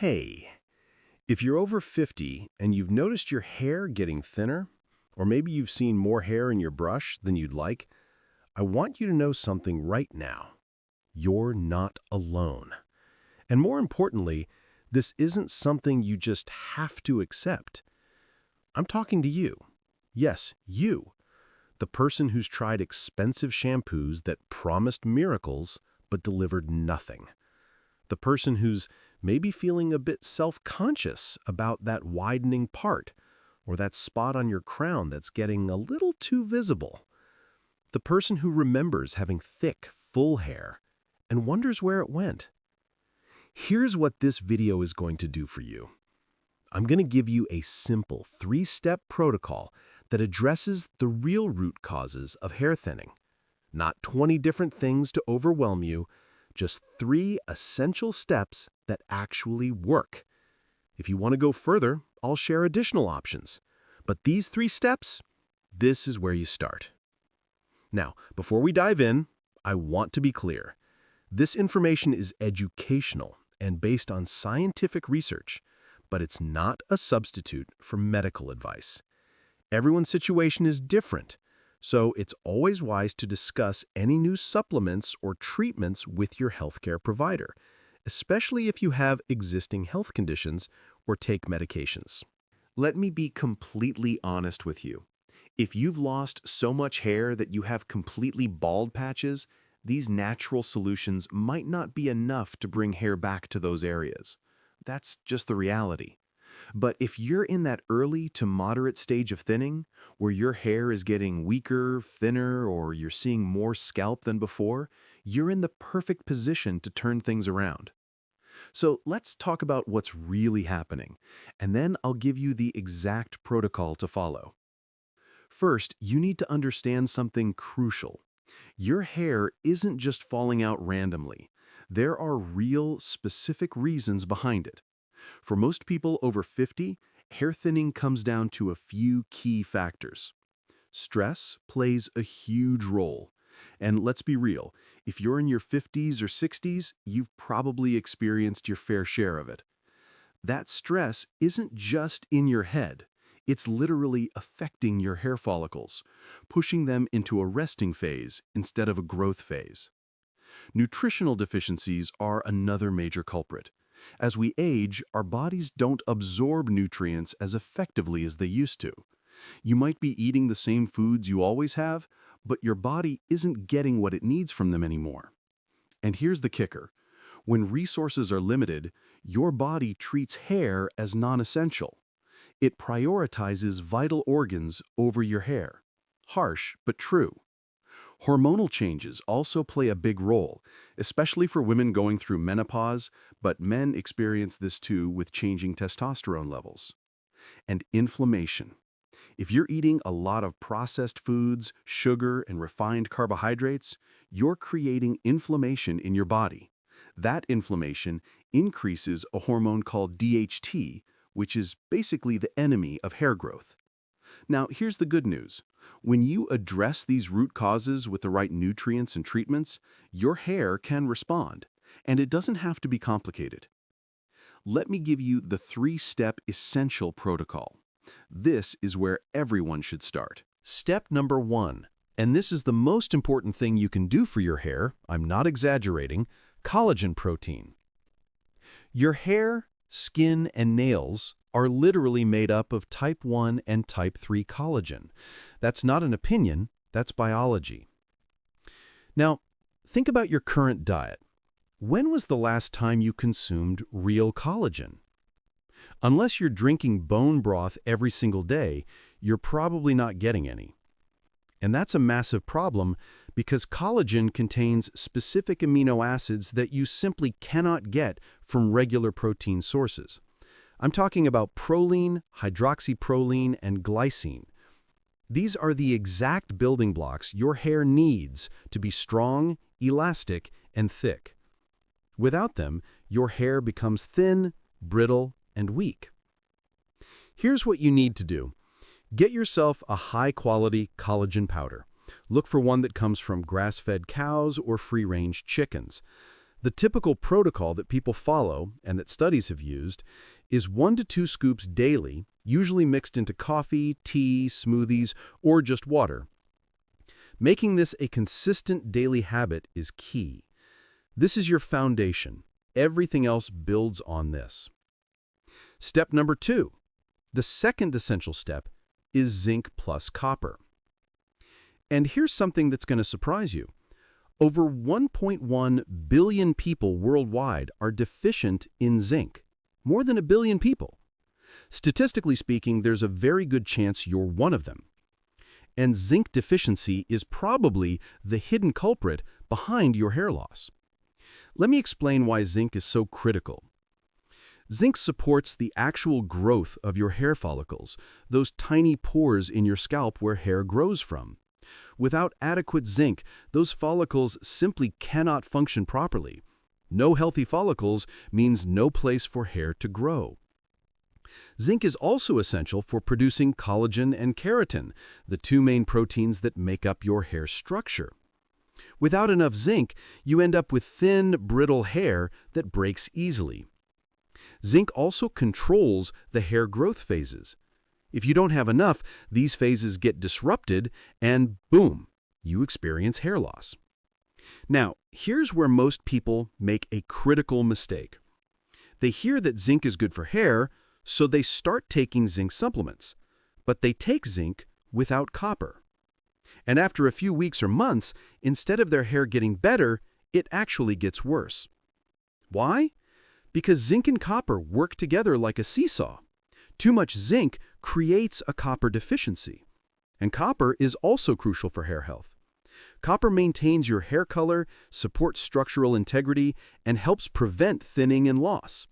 Hey, if you're over 50 and you've noticed your hair getting thinner, or maybe you've seen more hair in your brush than you'd like, I want you to know something right now. You're not alone. And more importantly, this isn't something you just have to accept. I'm talking to you. Yes, you. The person who's tried expensive shampoos that promised miracles but delivered nothing. The person who's maybe feeling a bit self-conscious about that widening part, or that spot on your crown that's getting a little too visible. The person who remembers having thick, full hair and wonders where it went. Here's what this video is going to do for you. I'm going to give you a simple 3-step protocol that addresses the real root causes of hair thinning. Not 20 different things to overwhelm you, just 3 essential steps that actually work. If you want to go further, I'll share additional options. But these 3 steps, this is where you start. Now, before we dive in, I want to be clear. This information is educational and based on scientific research, but it's not a substitute for medical advice. Everyone's situation is different, so it's always wise to discuss any new supplements or treatments with your healthcare provider, especially if you have existing health conditions or take medications. Let me be completely honest with you. If you've lost so much hair that you have completely bald patches, these natural solutions might not be enough to bring hair back to those areas. That's just the reality. But if you're in that early to moderate stage of thinning, where your hair is getting weaker, thinner, or you're seeing more scalp than before, you're in the perfect position to turn things around. So let's talk about what's really happening, and then I'll give you the exact protocol to follow. First, you need to understand something crucial. Your hair isn't just falling out randomly. There are real, specific reasons behind it. For most people over 50, hair thinning comes down to a few key factors. Stress plays a huge role. And let's be real, if you're in your 50s or 60s, you've probably experienced your fair share of it. That stress isn't just in your head. It's literally affecting your hair follicles, pushing them into a resting phase instead of a growth phase. Nutritional deficiencies are another major culprit. As we age, our bodies don't absorb nutrients as effectively as they used to. You might be eating the same foods you always have, but your body isn't getting what it needs from them anymore. And here's the kicker. When resources are limited, your body treats hair as non-essential. It prioritizes vital organs over your hair. Harsh, but true. Hormonal changes also play a big role, especially for women going through menopause, but men experience this too with changing testosterone levels. And inflammation. If you're eating a lot of processed foods, sugar, and refined carbohydrates, you're creating inflammation in your body. That inflammation increases a hormone called DHT, which is basically the enemy of hair growth. Now, here's the good news. When you address these root causes with the right nutrients and treatments, your hair can respond, and it doesn't have to be complicated. Let me give you the 3-step essential protocol. This is where everyone should start. Step number 1, and this is the most important thing you can do for your hair, I'm not exaggerating, collagen protein. Your hair, skin, and nails are literally made up of type 1 and type 3 collagen. That's not an opinion, that's biology. Now, think about your current diet. When was the last time you consumed real collagen? Unless you're drinking bone broth every single day, you're probably not getting any. And that's a massive problem because collagen contains specific amino acids that you simply cannot get from regular protein sources. I'm talking about proline, hydroxyproline, and glycine. These are the exact building blocks your hair needs to be strong, elastic, and thick. Without them, your hair becomes thin, brittle, and weak. Here's what you need to do. Get yourself a high-quality collagen powder. Look for one that comes from grass-fed cows or free-range chickens. The typical protocol that people follow, and that studies have used, is 1 to 2 scoops daily, usually mixed into coffee, tea, smoothies, or just water. Making this a consistent daily habit is key. This is your foundation. Everything else builds on this. Step number 2. The second essential step is zinc plus copper. And here's something that's going to surprise you. Over 1.1 billion people worldwide are deficient in zinc. More than 1 billion people. Statistically speaking, there's a very good chance you're one of them. And zinc deficiency is probably the hidden culprit behind your hair loss. Let me explain why zinc is so critical. Zinc supports the actual growth of your hair follicles, those tiny pores in your scalp where hair grows from. Without adequate zinc, those follicles simply cannot function properly. No healthy follicles means no place for hair to grow. Zinc is also essential for producing collagen and keratin, the 2 main proteins that make up your hair structure. Without enough zinc, you end up with thin, brittle hair that breaks easily. Zinc also controls the hair growth phases. If you don't have enough, these phases get disrupted and boom, you experience hair loss. Now, here's where most people make a critical mistake. They hear that zinc is good for hair, so they start taking zinc supplements. But they take zinc without copper. And after a few weeks or months, instead of their hair getting better, it actually gets worse. Why? Because zinc and copper work together like a seesaw. Too much zinc creates a copper deficiency. And copper is also crucial for hair health. Copper maintains your hair color, supports structural integrity, and helps prevent thinning and loss.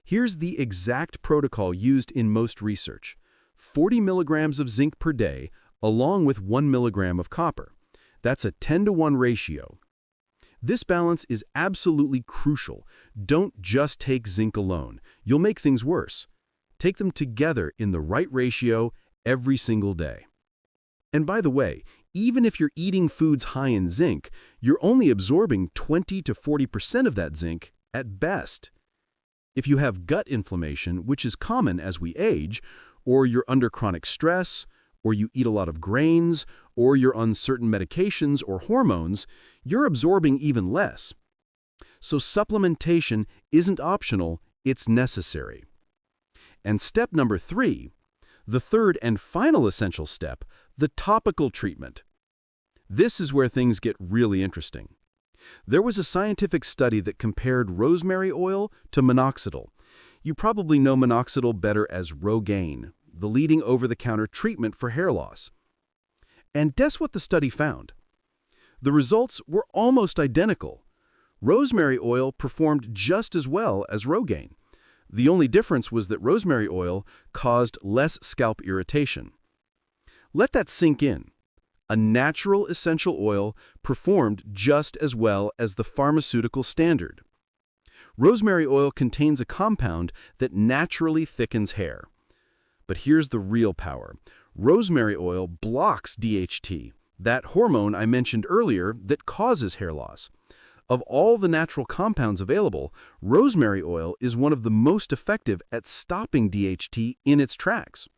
Here's the exact protocol used in most research. 40 milligrams of zinc per day, along with 1 milligram of copper. That's a 10-to-1 ratio. This balance is absolutely crucial. Don't just take zinc alone. You'll make things worse. Take them together in the right ratio every single day. And by the way, even if you're eating foods high in zinc, you're only absorbing 20 to 40% of that zinc at best. If you have gut inflammation, which is common as we age, or you're under chronic stress, or you eat a lot of grains, or you're on certain medications or hormones, you're absorbing even less. So supplementation isn't optional, it's necessary. And step number 3, the third and final essential step, the topical treatment. This is where things get really interesting. There was a scientific study that compared rosemary oil to minoxidil. You probably know minoxidil better as Rogaine, the leading over-the-counter treatment for hair loss. And guess what the study found? The results were almost identical. Rosemary oil performed just as well as Rogaine. The only difference was that rosemary oil caused less scalp irritation. Let that sink in. A natural essential oil performed just as well as the pharmaceutical standard. Rosemary oil contains a compound that naturally thickens hair. But here's the real power. Rosemary oil blocks DHT, that hormone I mentioned earlier that causes hair loss. Of all the natural compounds available, rosemary oil is one of the most effective at stopping DHT in its tracks.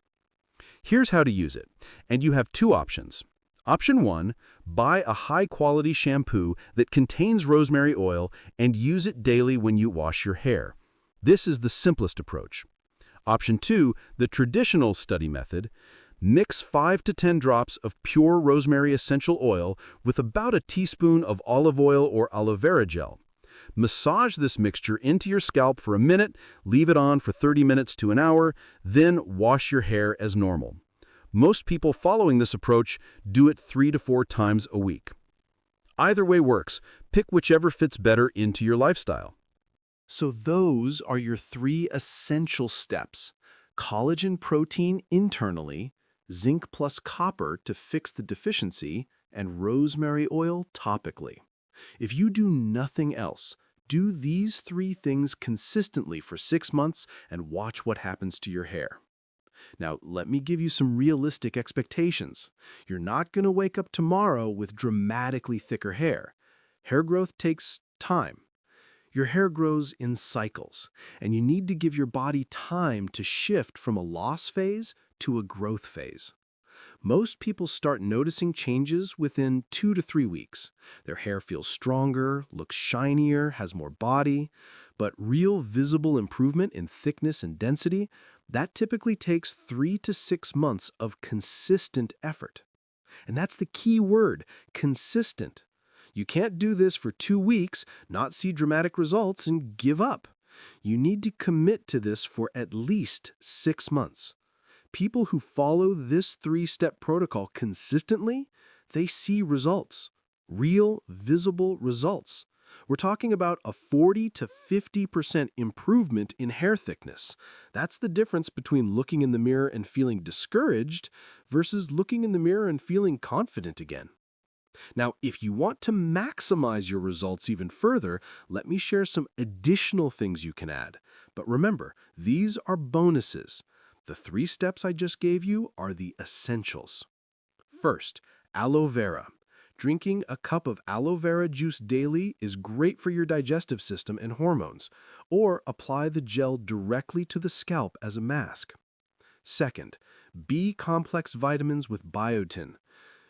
Here's how to use it, and you have 2 options. Option 1, buy a high-quality shampoo that contains rosemary oil and use it daily when you wash your hair. This is the simplest approach. Option 2, the traditional study method. Mix 5 to 10 drops of pure rosemary essential oil with about a teaspoon of olive oil or aloe vera gel. Massage this mixture into your scalp for a minute, leave it on for 30 minutes to an hour, then wash your hair as normal. Most people following this approach do it 3 to 4 times a week. Either way works. Pick whichever fits better into your lifestyle. So those are your 3 essential steps. Collagen protein internally, zinc plus copper to fix the deficiency, and rosemary oil topically. If you do nothing else, do these 3 things consistently for 6 months and watch what happens to your hair. Now, let me give you some realistic expectations. You're not going to wake up tomorrow with dramatically thicker hair. Hair growth takes time. Your hair grows in cycles, and you need to give your body time to shift from a loss phase to a growth phase. Most people start noticing changes within 2 to 3 weeks. Their hair feels stronger, looks shinier, has more body, but real visible improvement in thickness and density, that typically takes 3 to 6 months of consistent effort. And that's the key word, consistent. You can't do this for 2 weeks, not see dramatic results, and give up. You need to commit to this for at least 6 months. People who follow this 3-step protocol consistently, they see results. Real, visible results. We're talking about a 40 to 50% improvement in hair thickness. That's the difference between looking in the mirror and feeling discouraged versus looking in the mirror and feeling confident again. Now, if you want to maximize your results even further, let me share some additional things you can add. But remember, these are bonuses. The 3 steps I just gave you are the essentials. First, aloe vera. Drinking a cup of aloe vera juice daily is great for your digestive system and hormones, or apply the gel directly to the scalp as a mask. Second, B-complex vitamins with biotin.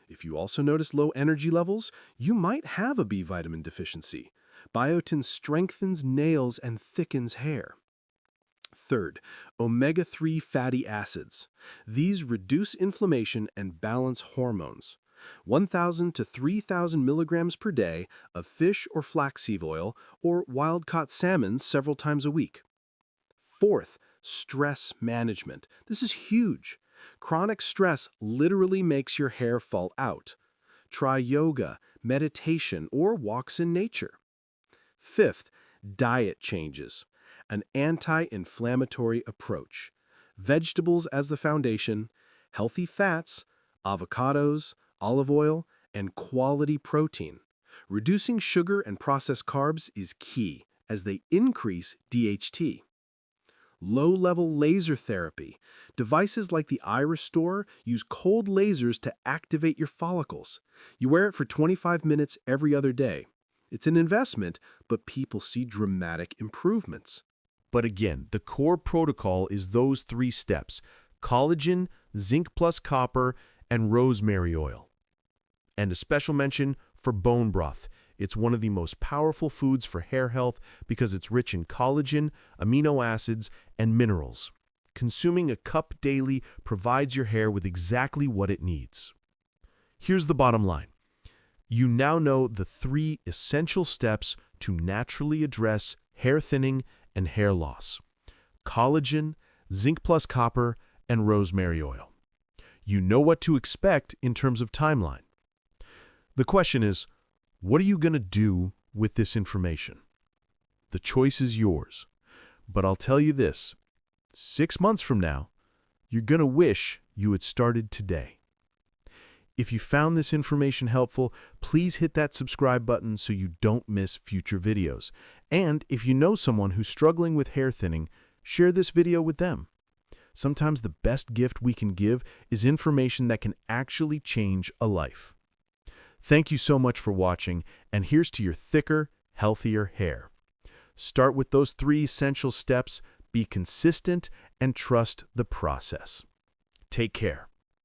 If you also notice low energy levels, you might have a B vitamin deficiency. Biotin strengthens nails and thickens hair. Third, omega-3 fatty acids. These reduce inflammation and balance hormones. 1,000 to 3,000 milligrams per day of fish or flaxseed oil or wild-caught salmon several times a week. Fourth, stress management. This is huge. Chronic stress literally makes your hair fall out. Try yoga, meditation, or walks in nature. Fifth, diet changes. An anti-inflammatory approach. Vegetables as the foundation, healthy fats, avocados, olive oil, and quality protein. Reducing sugar and processed carbs is key, as they increase DHT. Low-level laser therapy. Devices like the iRestore use cold lasers to activate your follicles. You wear it for 25 minutes every other day. It's an investment, but people see dramatic improvements. But again, the core protocol is those 3 steps: collagen, zinc plus copper, and rosemary oil. And a special mention for bone broth. It's one of the most powerful foods for hair health because it's rich in collagen, amino acids, and minerals. Consuming a cup daily provides your hair with exactly what it needs. Here's the bottom line. You now know the 3 essential steps to naturally address hair thinning and hair loss: collagen, zinc plus copper, and rosemary oil. You know what to expect in terms of timeline. The question is, what are you going to do with this information? The choice is yours. But I'll tell you this, 6 months from now, you're going to wish you had started today. If you found this information helpful, please hit that subscribe button so you don't miss future videos. And if you know someone who's struggling with hair thinning, share this video with them. Sometimes the best gift we can give is information that can actually change a life. Thank you so much for watching, and here's to your thicker, healthier hair. Start with those 3 essential steps, be consistent, and trust the process. Take care.